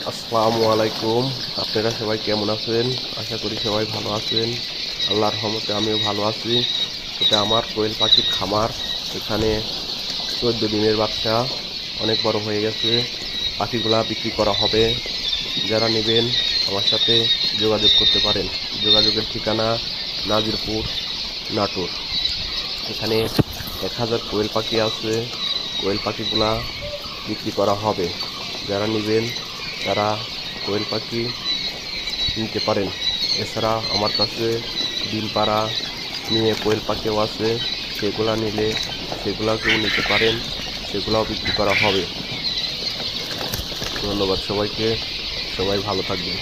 আসসালামু আলাইকুম। আপনারা সবাই কেমন আছেন? আশা করি সবাই ভালো আছেন। আল্লাহর রহমতে আমিও ভালো আছি। এটা আমার কোয়েল পাখির খামার। এখানে 14 দিনের বাচ্চা, অনেক বড় হয়ে গেছে। পাখিগুলা বিক্রি করা হবে। যারা নেবেন আমার সাথে যোগাযোগ করতে পারেন। যোগাযোগের ঠিকানা নাজিরপুর, নাটোর। এখানে 1000 কোয়েল পাখি আছে। কোয়েল পাখিগুলা বিক্রি করা হবে। যারা নেবেন তারা কোয়েল পাখি নিতে পারেন। এছাড়া আমার কাছে ডিম পাড়া মেয়ে কোয়েল পাখিও আছে। সেগুলা নিলে সেগুলাকেও নিতে পারেন, সেগুলাও বিক্রি করা হবে। ধন্যবাদ সবাইকে। সবাই ভালো থাকবেন।